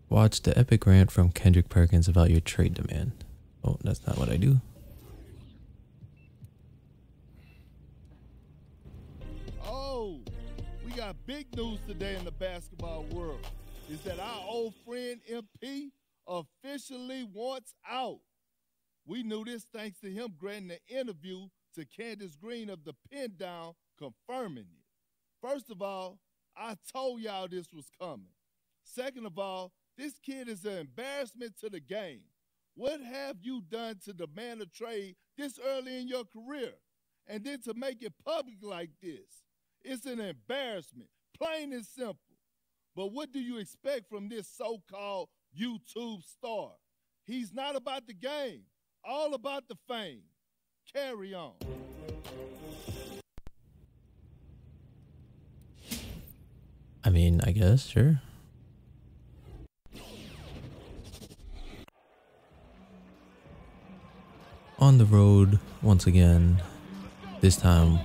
Watch the epic rant from Kendrick Perkins about your trade demand. Oh, that's not what I do. Oh, we got big news today in the basketball world. Is that our old friend MP officially wants out. We knew this thanks to him granting an interview to Candace Green of the Pin Down, confirming it. First of all, I told y'all this was coming. Second of all, this kid is an embarrassment to the game. What have you done to demand a trade this early in your career? And then to make it public like this? It's an embarrassment, plain and simple. But what do you expect from this so-called YouTube star? He's not about the game, all about the fame. Carry on. I mean, I guess, sure. On the road once again. This time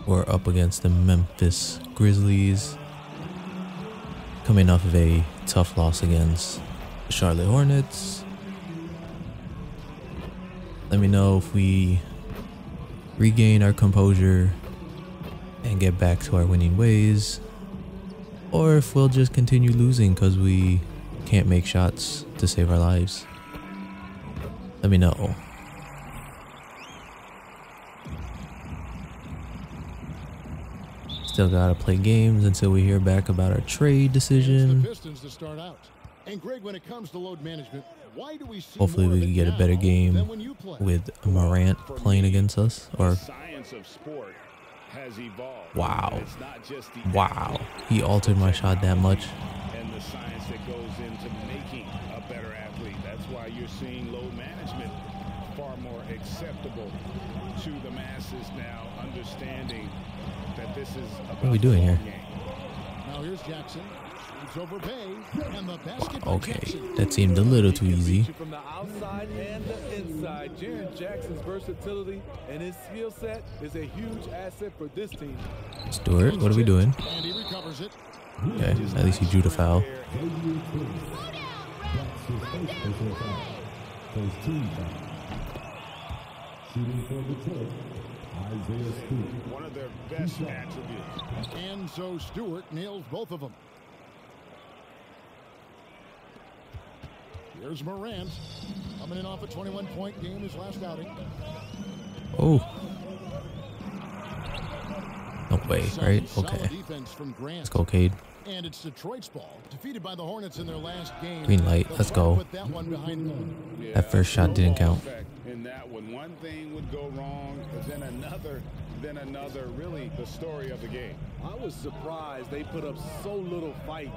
we're up against the Memphis Grizzlies, coming off of a tough loss against the Charlotte Hornets. Let me know if we regain our composure and get back to our winning ways, or if we'll just continue losing because we can't make shots to save our lives. Let me know. Still gotta play games until we hear back about our trade decision. And Greg, when it comes to load management, why do we see hopefully we can get a better game with Morant playing against us. Or wow, wow, he altered my shot that much. And the science that goes into making a better athlete. That's why you're seeing load management far more acceptable to the masses now, understanding that this is what are we doing here? Now here's Jackson. Over Bay, and the basket okay, that seemed a little too easy. From the outside and the inside, Jaren Jackson's versatility and his skill set is a huge asset for this team. Stewart, what are we doing? And he recovers it. Okay, at least he drew the foul. One of their best attributes. And so Stewart nails both of them. Here's Morant, coming in off a 21-point game his last outing. Oh. No way, right? Okay. Let's go, Cade. And it's Detroit's ball, defeated by the Hornets in their last game. Green light, let's go. That first shot didn't count. In that one thing would go wrong, then another, really the story of the game. I was surprised they put up so little fight.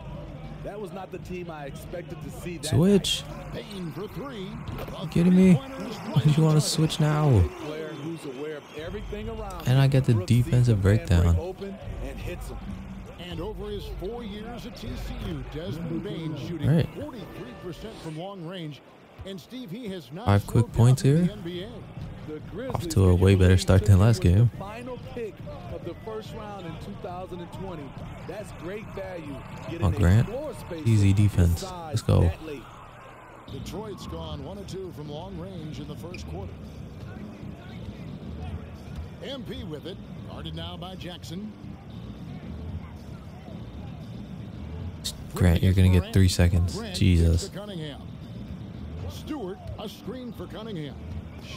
That was not the team I expected to see. That switch. You kidding me? Why do you want to switch now? And I get the defensive breakdown. And over his 4 years at TCU, Desmond Bain shooting 43% from long range. And Steve, he has not 5 quick points here. Off to a way better start than last game. Final pick of the first round in 2020. That's great value. Oh, Grant. Easy defense. Let's go. Detroit's gone 1 of 2 from long range in the first quarter. MP with it. Guarded now by Jackson. Grant, you're going to get 3 seconds. Jesus. Stewart, a screen for Cunningham.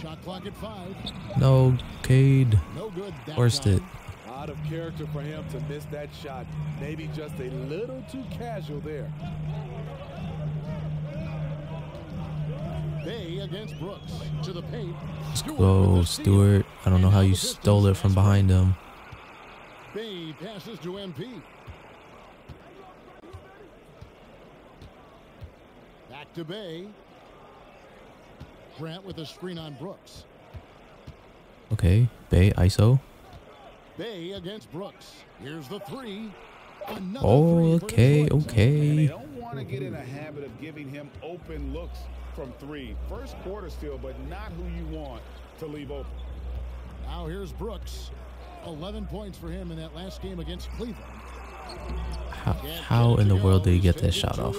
Shot clock at 5. No, Cade. No good. Forced it. Out of character for him to miss that shot. Maybe just a little too casual there. Bay against Brooks to the paint. Let's go, Stewart. I don't know how you stole it from behind him. Bay passes to MP. Back to Bay. Grant with a screen on Brooks. Okay, Bay, ISO. Bay against Brooks. Here's the 3. Oh, okay, okay. They don't want to get in a habit of giving him open looks from 3. First quarter still, but not who you want to leave open. Now here's Brooks. 11 points for him in that last game against Cleveland. How in the world did he get that shot off?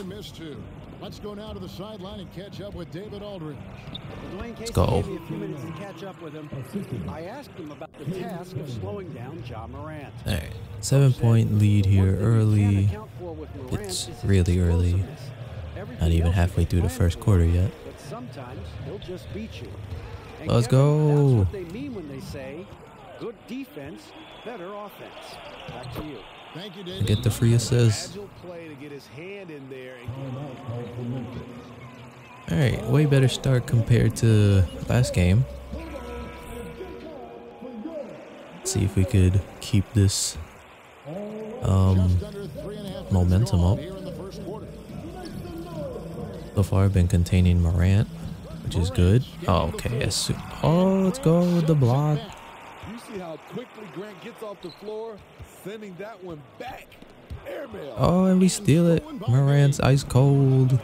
Let's go now to the sideline and catch up with David Aldridge. Let's go. Gave me a few minutes to catch up with him. I asked him about the task of slowing down Ja Morant. All right, 7-point lead here early. It's really early. Not even halfway through the first quarter yet. But sometimes he'll just beat you. And Let's Kevin, go. That's what they mean when they say good defense, better offense. Back to you. Thank you, David. Get the free assist. Agile play to get his hand in there. All right, way better start compared to last game. Let's see if we could keep this momentum up. So far, I've been containing Morant, which is good. Oh, okay. Yes. Oh, let's go with the block. You see how quickly Grant gets off the floor, sending that one back. Airmail. Oh, and we steal it. Morant's ice cold.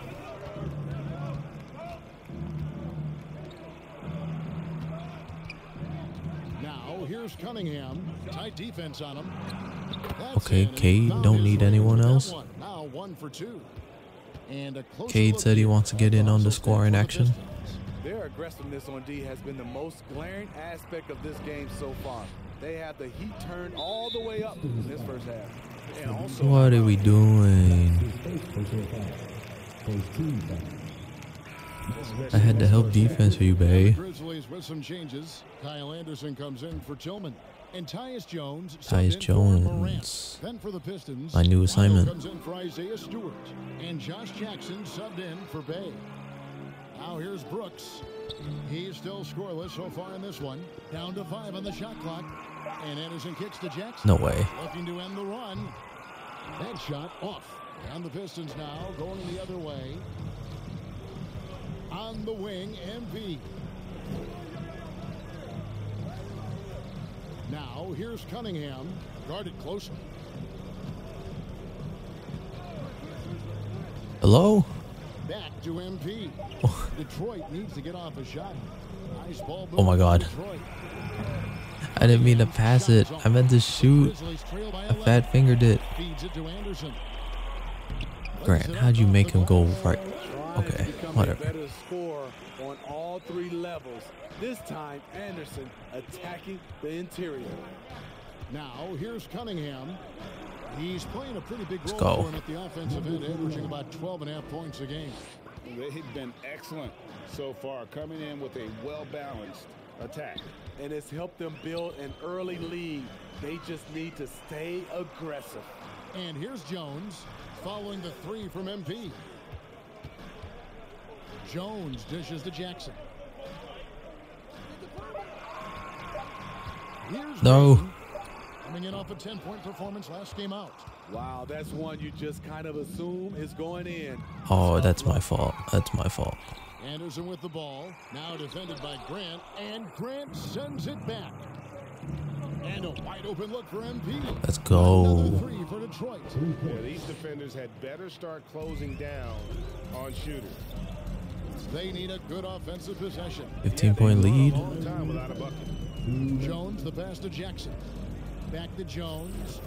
Now here's Cunningham. Tight defense on him. Okay, Cade don't need anyone else. Now 1 for 2. Cade said he wants to get in on the scoring action. Their aggressiveness on D has been the most glaring aspect of this game so far. They have the heat turned all the way up in this first half. And also, What are we doing? I had to help defense for you, babe. Grizzlies with some changes. Kyle Anderson comes in for Tillman. And Tyus Jones. Tyus Jones. Then for the Pistons, My new assignment. Comes in for Isaiah Stewart. And Josh Jackson subbed in for Bay. Now here's Brooks. He's still scoreless so far in this one. Down to 5 on the shot clock. And Anderson kicks to Jackson. No way. Looking to end the run. That shot off. And the Pistons now going the other way. On the wing, MP. Now here's Cunningham. Guarded closely. Hello? Back to MP. Detroit needs to get off a shot. Nice ball. Oh my God. I didn't mean to pass it. I meant to shoot. I fat fingered it. Feeds it to Anderson. Grant, how'd you make him go right? Okay, whatever. Better score on all 3 levels. This time, Anderson attacking the interior. Now here's Cunningham. He's playing a pretty big role go. for him at the offensive end, averaging about 12.5 points a game. they've been excellent so far, coming in with a well-balanced attack. And it's helped them build an early lead. They just need to stay aggressive. And here's Jones following the 3 from MP. Jones dishes to Jackson. Here's No. Green, coming in off a 10-point performance last game out. Wow, that's one you just kind of assume is going in. Oh, that's my fault. That's my fault. Anderson with the ball, now defended by Grant, and Grant sends it back. And a wide open look for MP. Let's go. Another 3 for Detroit. Yeah, these defenders had better start closing down on shooters. They need a good offensive possession. 15-point lead. All the time without a bucket. Jones, the pass to Jackson. Back to Jones.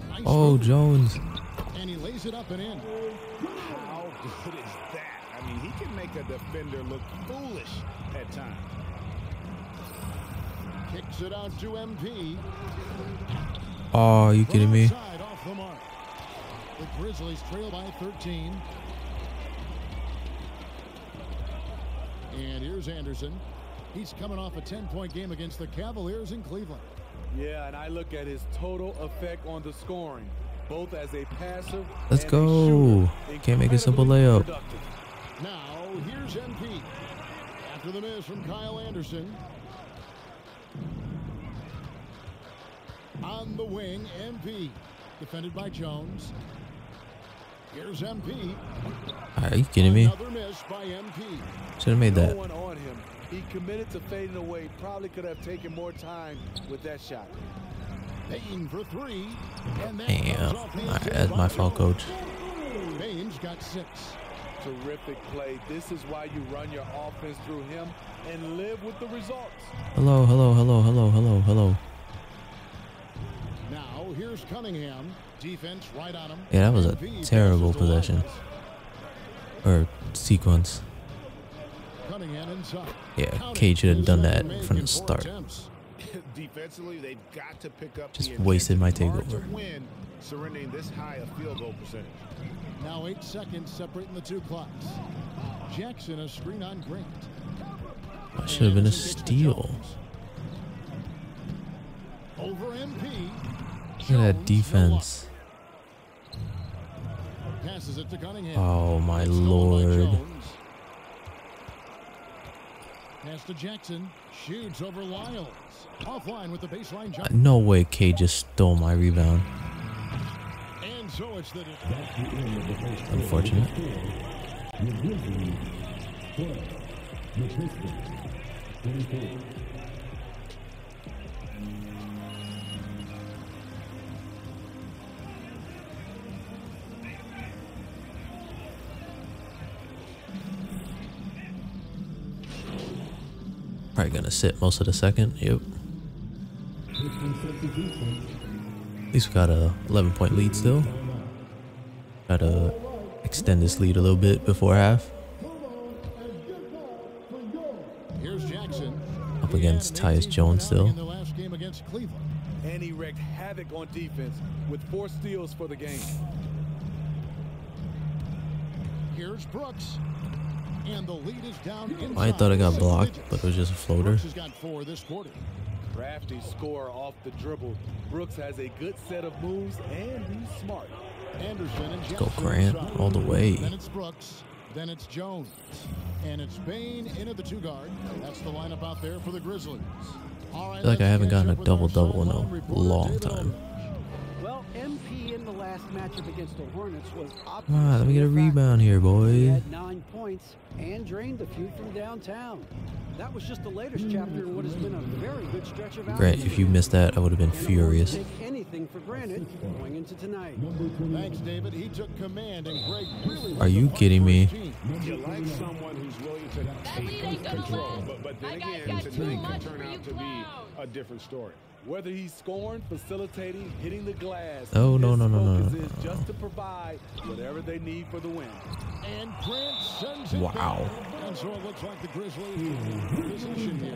Nice Oh, move. Jones. And he lays it up and in. How good is that? I mean, he can make a defender look foolish at times. Kicks it out to MP. Oh, are you kidding me? Outside, off the mark. The Grizzlies trail by 13. And here's Anderson. He's coming off a 10-point game against the Cavaliers in Cleveland. Yeah, and I look at his total effect on the scoring, both as a passer Let's and go. a shooter. Can't make a simple Incredibly layup. productive. Now, here's MP. After the miss from Kyle Anderson. On the wing, MP. Defended by Jones. Here's MP. Are you kidding me? Another miss by MP. Should have made No that. one on him. He committed to fading away. Probably could have taken more time with that shot. Payne for 3. And that Damn. comes off the All right, inside that's my by fault, Jones. coach. Payne's got 6. Terrific play. This is why you run your offense through him and live with the results. Hello, hello, hello, hello, hello, hello. Now here's Cunningham. Defense right on him. Yeah, that was a terrible possession. Or sequence. Cunningham inside. Yeah, Cade should have done that from the start. Defensively, they've got to pick up. Just wasted my takeover. To win, surrendering this high a field goal percentage. Now 8 seconds separating the two clocks. Jackson a screen on Grant. That should have been a steal. Over MP. Look at that defense. Passes it to Cunningham. Oh my lord. Pass to Jackson. Shoots over Lyles. Offline with the baseline jump. No way Cade just stole my rebound. And so it's the Unfortunate. Probably gonna sit most of the second. Yep. At least we got a 11-point lead still. Gotta extend this lead a little bit before half. Here's Jackson. Up against Tyus Jones still. In the last game against Cleveland. And he wreaked havoc on defense with 4 steals for the game. Here's Brooks. And the lead is down inside. I thought I got blocked, but it was just a floater. Brooks has got 4 this quarter. Crafty scorer off the dribble. Brooks has a good set of moves and he's smart. Anderson and Let's go Grant all the way. Then it's Brooks. Then it's Jones. And it's Bain into the 2 guard. That's the lineup out there for the Grizzlies. All right, I feel like I haven't gotten a double-double in a reporter, long David time. Well, MP in the last matchup against the Hornets was Come on, let me get a rebound here, He boy. had 9 points and drained a few from downtown. That was just the latest chapter in what has been a very good stretch of Grant, if you missed that, I would have been And it won't furious. take anything for granted going into tonight. Thanks, David. He took command, and Greg really Are you kidding me? You like someone who's willing to take control, but then again, tonight can turn out to be a different story. Whether he's scoring, facilitating, hitting the glass, Oh, no, his no, no, no, focus no, is just to provide whatever they need for the win. And Grant sends it Wow. down. And so it looks like the Grizzlies are in position here.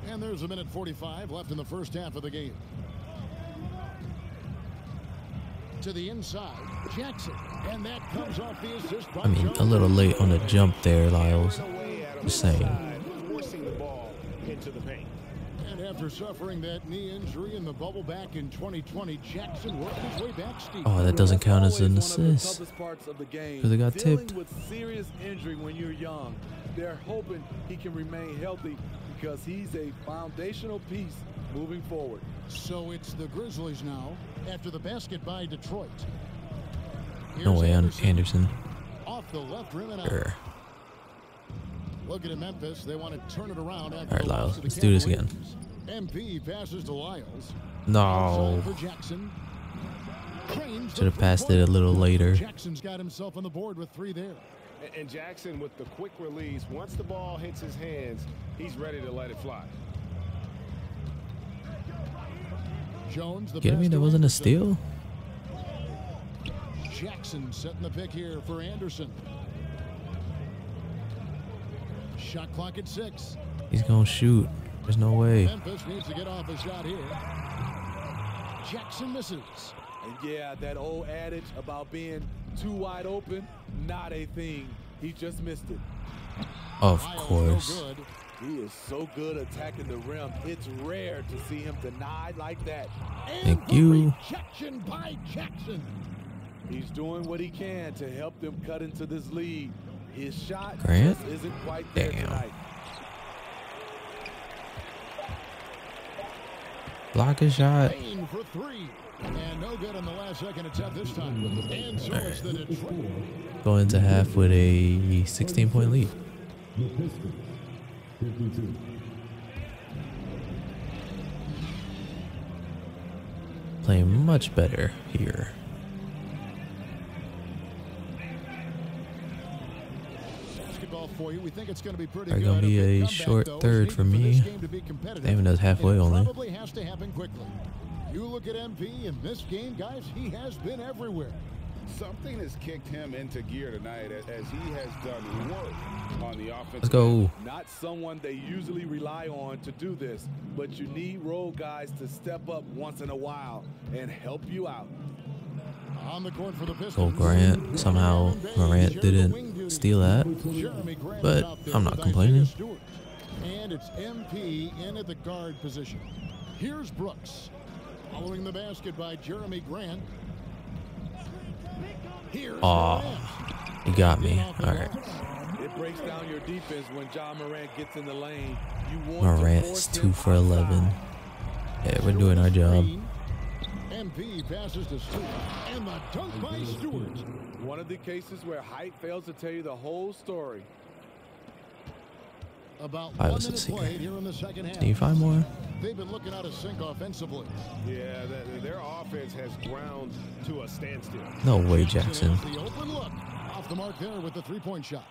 And there's a minute 45 left in the first half of the game. To the inside, Jackson. And that comes off the assist by I mean, Jones. a little late on the jump there, Lyles. Just saying. Forcing the ball into the paint. And after suffering that knee injury in the bubble back in 2020, Jackson worked his way back, Steve. Oh, that doesn't count as an Always one of the assist. toughest parts of the game. 'Cause it got Dealing tipped. with serious injury when you're young. They're hoping he can remain healthy because he's a foundational piece moving forward. So it's the Grizzlies now after the basket by Detroit. No Here's way on Anderson. off the left rim and out. Err. Looking at Memphis, they want to turn it around. After All right, the loss Lyles, to the let's do this again. Cavaliers. MP passes to Lyles. No. Outside for Jackson. Trains the Should have passed it a little later. Jackson's got himself on the board with 3 there. And Jackson with the quick release, once the ball hits his hands, he's ready to let it fly. Jones, the Kidding me? pass That to wasn't a Anderson. steal? Jackson setting the pick here for Anderson. Shot clock at 6. He's gonna shoot. There's no way. Memphis needs to get off a shot here. Jackson misses. And yeah, that old adage about being too wide open, not a thing. He just missed it. Of Lyles, no course. good. He is so good attacking the rim. It's rare to see him denied like that. And Thank the you. rejection by Jackson. He's doing what he can to help them cut into this lead. His shot Grant? just isn't quite there Damn. tonight. Block a shot. Bain for 3. And no good on the last second attempt this time. And so it's the Detroit. Go into half with a 16-point lead. Playing much better here. Basketball for you. We think it's going to be pretty Probably good. gonna be a Comeback, short though, is third needed for this me. game to be competitive. They even does halfway It only. probably has to happen quickly. You look at MP in this game, guys, he has been everywhere. Something has kicked him into gear tonight as he has done work on the offense. Let's go. Not someone they usually rely on to do this, but you need role guys to step up once in a while and help you out. On the court for the Pistons. Go Grant. Somehow Morant didn't steal that, but I'm not complaining. And it's MP in at the guard position. Here's Brooks. Following the basket by Jeremy Grant. Here's Aw, Morant. you got me. All right. It breaks down your defense when John Morant gets in the lane. You want Morant's to 2 for 11. Yeah, we're doing our job. MP passes to Stewart, and the dunk by Stewart. One of the cases where height fails to tell you the whole story. About 1 5 minute assists here. played here in the second half. Can you find more? They've been looking out of sync offensively. Yeah, their offense has ground to a standstill. No way, Jackson. The open look off the mark there with the three-point shot.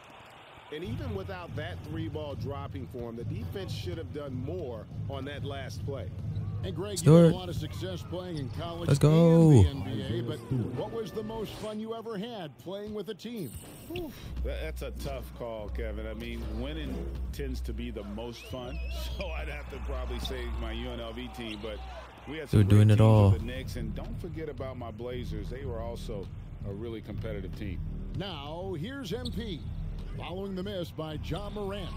And even without that three-ball dropping for him, the defense should have done more on that last play. And Greg, you Stewart. had a lot of success playing in college Let's go. and the NBA, but what was the most fun you ever had playing with a team? Whew, that's a tough call, Kevin. I mean, winning tends to be the most fun, so I'd have to probably say my UNLV team, but we had some They're doing great it teams all. with the Knicks, and don't forget about my Blazers. They were also a really competitive team. Now, here's MP. Following the miss by John Morant.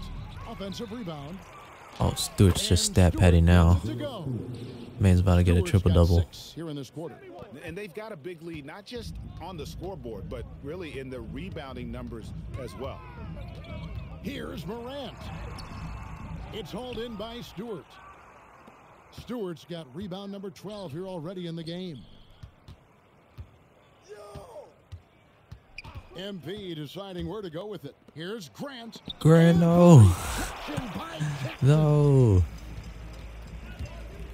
Offensive rebound. Oh, Stewart's just stat padding now. To go. Man's about to get a Stewart's got triple-double. 6 here in this quarter. And they've got a big lead, not just on the scoreboard, but really in the rebounding numbers as well. Here's Morant. It's hauled in by Stewart. Stewart's got rebound number 12 here already in the game. MP deciding where to go with it. Here's Grant. Grant, no. No.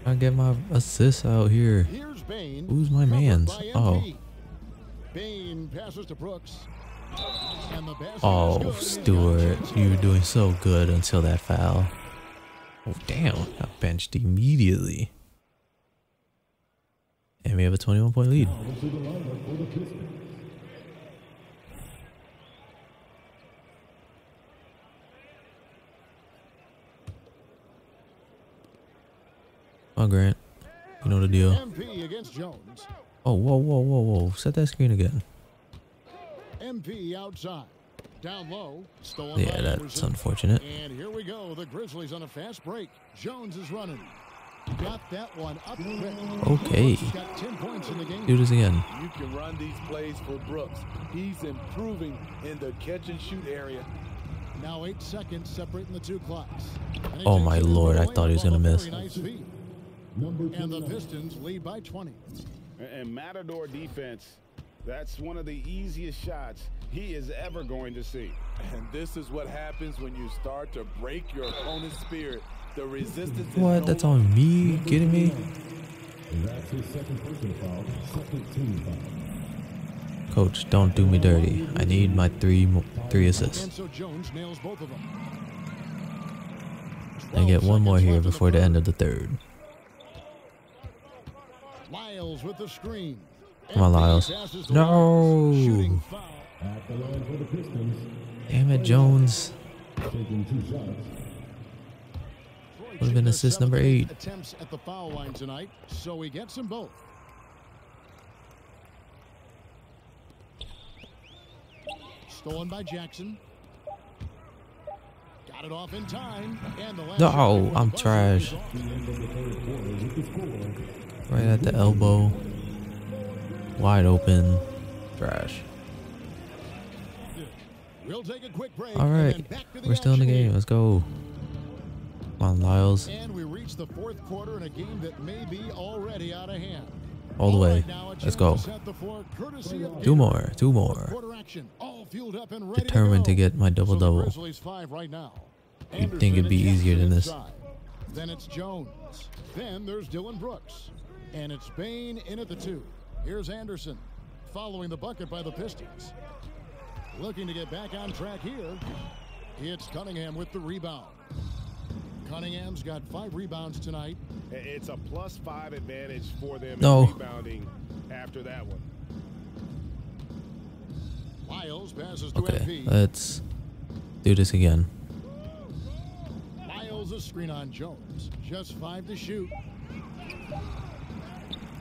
I get my assists out here. Here's Bain. Who's my covered mans? by Oh. MP. Bain passes to Brooks. And the basket is Oh, good. Stewart, you were doing so good until that foul. Oh, damn. Got benched immediately. And we have a 21-point lead. Come on, Grant. You know the deal. MP against Jones. Oh, whoa, whoa, whoa, whoa. Set that screen again. MP outside. Down low. Stolen Yeah, by that's Anderson. unfortunate. And here we go. The Grizzlies on a fast break. Jones is running. Got that one up quick. Okay. He's got 10 points in the game. Do this again. You can run these plays for Brooks. He's improving in the catch and shoot area. Now 8 seconds separating the two clocks. And he Oh takes my it into lord, the I lane thought he was off gonna a miss. very nice feed. And the Pistons lead by 20. And Matador defense, that's one of the easiest shots he is ever going to see. And this is what happens when you start to break your opponent's spirit. The resistance is What? no That's on me? Kidding me? That's his second personal foul, second team foul. Coach, don't do me dirty. I need my three assists. And so Jones nails both of them. I get 12 one more seconds here left in before the third. end of the third. Lyles with the screen. Come on, MP Lyles. passes to No. Lyles. Shooting foul. At the line for the Pistons, Damn it, Jones. taking 2 shots. Troy Would've been Cheetah assist number 8. attempts at the foul line tonight, so he gets them both. Stolen by Jackson. Got it off in time. And the last No, shot with I'm the buzzer trash. is off. The end of the third quarter with the score. Right at the elbow. Wide open. Trash. We'll take a quick break. All and right. then back to the We're still in the action game. here. Let's go. Come on, Lyles. And we reach the fourth quarter in a game that may be already out of hand. All the way. right, now a Let's chance go. to set the floor courtesy of Two Gator. more. Two more. Quarter action, all fueled up and ready Determined to go. get my So the double-double. Grizzlies 5 right now. You'd think Anderson it'd be and easier than Jackson this. inside. Then it's Jones. Then there's Dylan Brooks. And it's Bain in at the 2. Here's Anderson following the bucket by the Pistons. Looking to get back on track here. It's Cunningham with the rebound. Cunningham's got 5 rebounds tonight. It's a +5 advantage for them No. in rebounding after that one. Miles passes to Okay, MP. let's do this again. Miles a screen on Jones. Just 5 to shoot.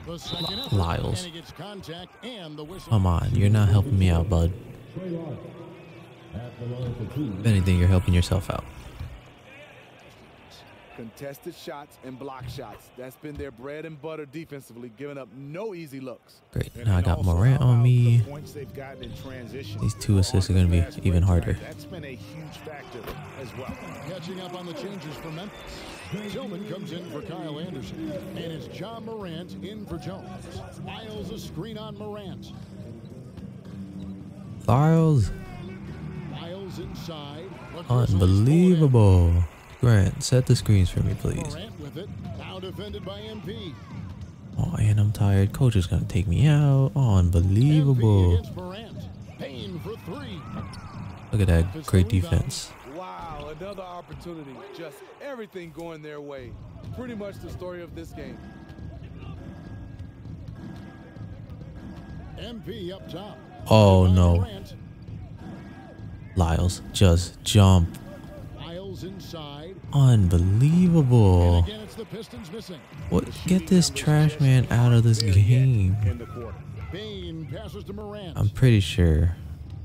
The second effort, Lyles. and he gets contact and the whistle. Come on, you're not helping me out, bud. Trey Lyles. At the line for 2. If anything, you're helping yourself out. Contested shots and block shots. That's been their bread and butter defensively, giving up no easy looks. Great. And Now I then got also, Morant how on about me. the points they've gotten in transition These 2 assists are on going to the be fast even break harder. tonight. That's been a huge factor as well. Catching up on the changes for Memphis. Tillman comes in for Kyle Anderson. And it's John Morant in for Jones. Miles a screen on Morant. Lyles. Miles inside. Unbelievable. Grant, set the screens for me, please. Morant with it. Now defended by MP. Oh, and I'm tired. Coach is going to take me out. Oh, MP unbelievable. against Morant. Payne for 3. Look at that great defense. Wow, another opportunity. Just everything going their way. Pretty much the story of this game. MP up top. Oh, By no. Morant. Lyles, just jump. Miles inside. Unbelievable. And again, it's the Pistons missing. What? Get this trash man out of this game. In the quarter. Payne passes to Morant. I'm pretty sure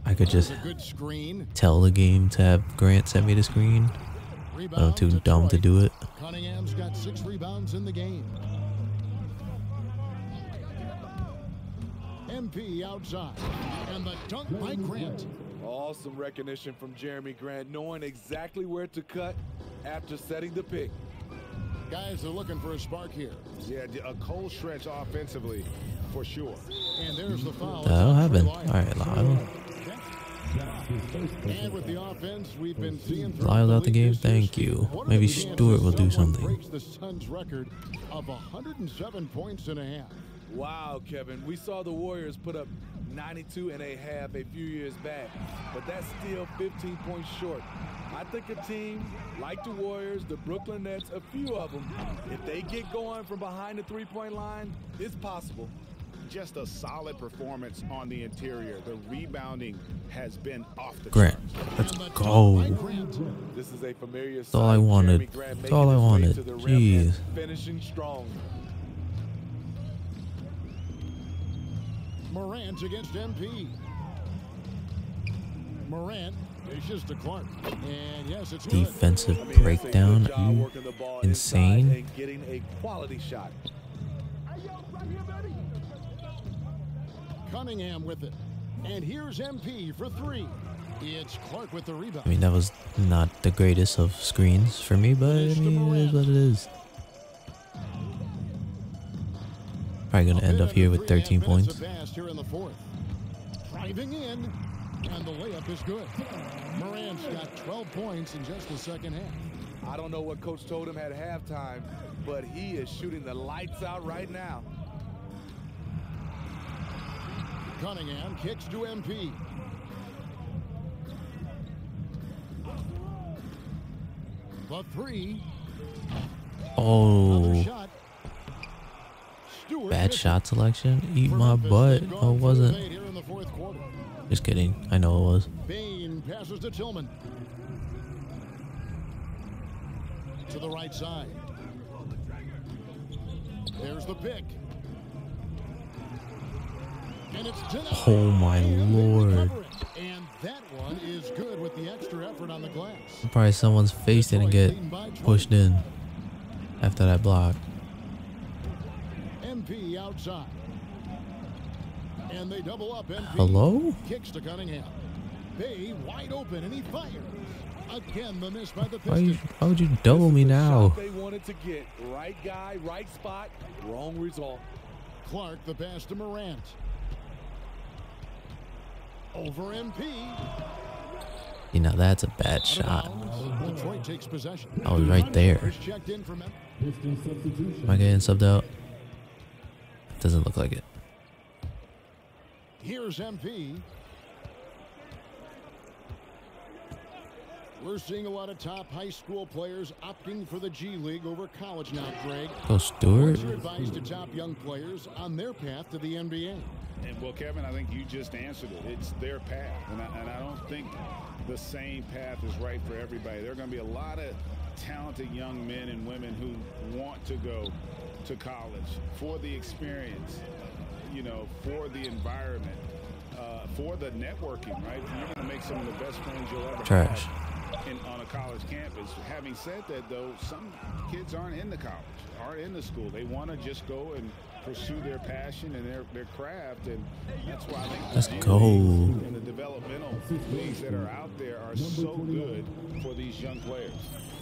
I could just A good screen. tell the game to have Grant send me the screen. But I'm too dumb to do it. Cunningham's got 6 rebounds in the game. MP outside. And the dunk by Grant. Awesome recognition from Jeremy Grant, knowing exactly where to cut after setting the pick. Guys are looking for a spark here. Yeah, a cold stretch offensively, for sure. And there's the foul. That'll happen. Lyles. Alright, Lyles. And with the offense we've been seeing Lyles out the game? Thank you. Maybe Stewart will do something. Breaks the Suns record of 107 points and a half. Wow, Kevin, we saw the Warriors put up 92 and a half a few years back, but that's still 15 points short. I think a team like the Warriors, the Brooklyn Nets, a few of them, if they get going from behind the three-point line, it's possible. Just a solid performance on the interior. The rebounding has been off the Grant, charts. let's go. This is a familiar That's all I sight. wanted. Jeremy Grant That's all I making his way wanted. to the rim Jeez. and finishing strong. Morant against MP. Morant dishes to Clark. And yes, it's good. Defensive I mean, that's a breakdown. good Are job you working the ball insane? inside and getting a quality shot. Cunningham with it. And here's MP for 3. It's Clark with the rebound. I mean, that was not the greatest of screens for me, but I mean, it is what it is. Probably going to end up here with 13 points. Here in the 4th. Driving in, and the layup is good. Morant's got 12 points in just the second half. I don't know what Coach told him at halftime, but he is shooting the lights out right now. Cunningham kicks to MP. The 3. Oh, Another shot. Stewart bad misses. shot selection. Eat For my Memphis, butt. they've No, gone it through wasn't. 8 here in the 4th quarter. Just kidding. I know it was. Payne passes to Tillman. To the right side. There's the pick. And it's denied. Oh my And they lord. recover it. And that one is good with the extra effort on the glass. Probably someone's face didn't get pushed in after that block. MP outside. And they double up. MP Hello? kicks to Cunningham. Bay wide open and he fires. Again, the miss by the Why Pistons. would you double me The now? shot they wanted to get. Right guy, right spot, wrong result. Clark the pass to Morant. Over MP. You know, that's a bad Out of shot. bounds. Detroit takes possession. I was right there. Is checked in for Memphis. Piston substitution. Am I getting subbed out? Doesn't look like it. Here's MP. We're seeing a lot of top high school players opting for the G League over college now, Greg. Go Stewart. What's your advice to top young players on their path to the NBA? And well, Kevin, I think you just answered it. It's their path. And I don't think the same path is right for everybody. There are going to be a lot of talented young men and women who want to go to college for the experience, you know, for the environment, for the networking, right? You're going to make some of the best friends you'll ever Trash. have on a college campus. Having said that, though, some kids aren't in the college, aren't in the school. They want to just go and pursue their passion and their craft, and that's why I think Let's the go. leagues and the developmental leagues that are out there are so good for these young players.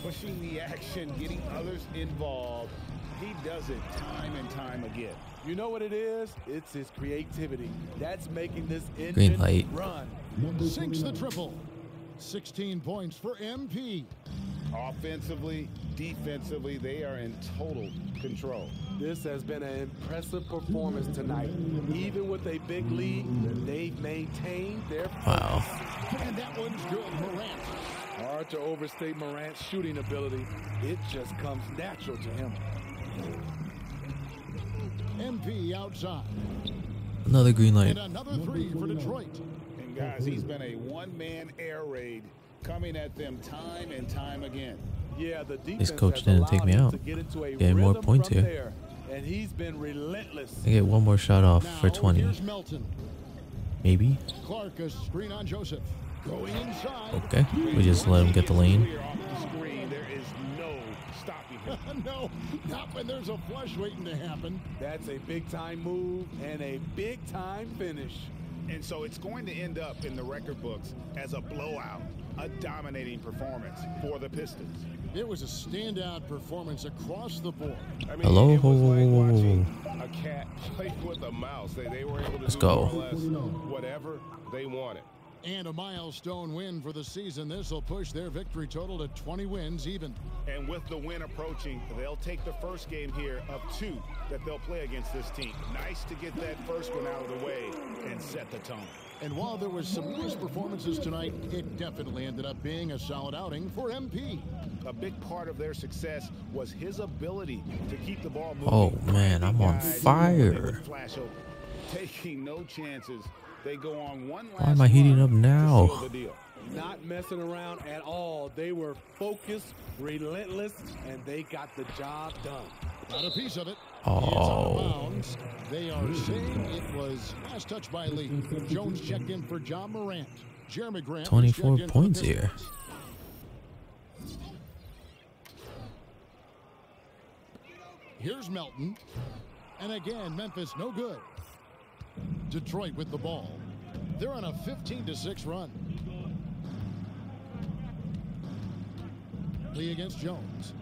Pushing the action, getting others involved. He does it time and time again. You know what it is? It's his creativity. That's making this Green engine light. run. Sinks the triple. 16 points for MP. Offensively, defensively, they are in total control. This has been an impressive performance tonight. Even with a big lead, they've maintained their Wow. And that one's good. Morant. Hard to overstate Morant's shooting ability. It just comes natural to him. MP outside. Another green light. And another three for Detroit. And guys, he's been a one-man air raid coming at them time and time again. Yeah, the defense This coach has didn't take allowed me him out. to get into a Getting more rhythm points from here. there, and he's been relentless. I get one more shot off for Now, 20. here's Melton. Maybe. Clark, a screen on Joseph. Going inside. Okay. We just let him get the lane. Clear off the screen, there is no stopping him. No, not when there's a flush waiting to happen. That's a big-time move and a big-time finish. And so it's going to end up in the record books as a blowout, a dominating performance for the Pistons. It was a standout performance across the board. I mean, Hello? it was like watching a cat play with a mouse. They were able to Let's do go. more or less whatever they wanted. And a milestone win for the season. This will push their victory total to 20 wins even. And with the win approaching, they'll take the first game here of 2 that they'll play against this team. Nice to get that first one out of the way and set the tone. And while there was some nice performances tonight, it definitely ended up being a solid outing for MP. A big part of their success was his ability to keep the ball moving. Oh, man, I'm on Guys, fire. they would flash open, taking no chances. They go on one last Why am I heating run up to now? seal the deal. Not messing around at all. They were focused, relentless, and they got the job done. Not a piece of it. Oh. It's out of bounds. They are saying it was last touch by Lee. Jones checked in for John Morant. Jeremy Grant 24 checked in for points the here. Pistons. Here's Melton. And again, Memphis no good. Detroit with the ball. They're on a 15-6 run. Lee against Jones.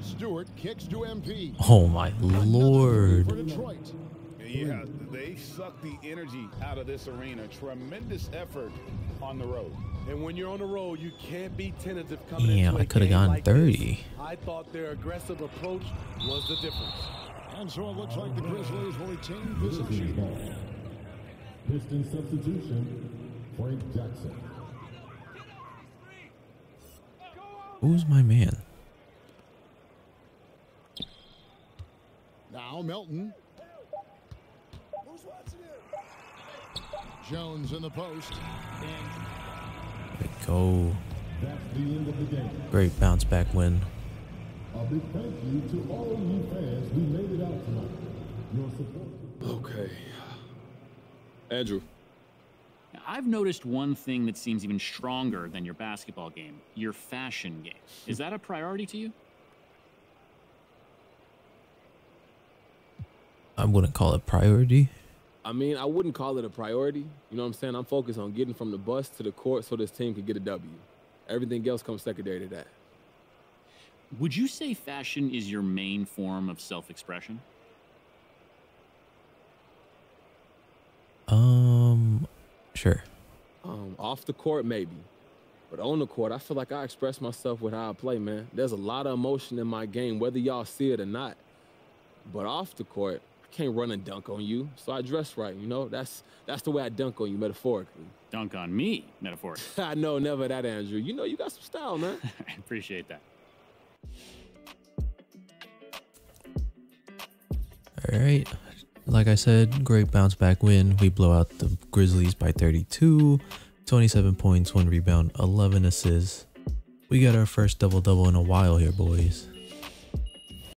Stewart kicks to MP. Oh, my Another Lord. three for Detroit. Yeah, they suck the energy out of this arena. Tremendous effort on the road. And when you're on the road, you can't be tentative coming Damn, into a I coulda game gone like 30. this. I thought their aggressive approach was the difference. And so it looks like the Grizzlies will retain possession. Ball. Piston substitution, Frank Jackson. Who's my man? Now Melton. Jones in the post. There we go. That's the end of the game. Great bounce back win. A big thank you to all you fans who made it out tonight. Your support. Okay. Andrew. I've noticed one thing that seems even stronger than your basketball game, your fashion game. Is that a priority to you? I wouldn't call it priority. I mean, I wouldn't call it a priority. You know what I'm saying? I'm focused on getting from the bus to the court so this team could get a W. Everything else comes secondary to that. Would you say fashion is your main form of self-expression? Sure. Off the court, maybe. But on the court, I feel like I express myself with how I play, man. There's a lot of emotion in my game, whether y'all see it or not. But off the court, I can't run and dunk on you. So I dress right, you know? That's the way I dunk on you, metaphorically. Dunk on me, metaphorically. I know, never that, Andrew. You know, you got some style, man. I appreciate that. All right. Like I said, great bounce back win. We blow out the Grizzlies by 32, 27 points, 1 rebound, 11 assists. We got our first double-double in a while here, boys.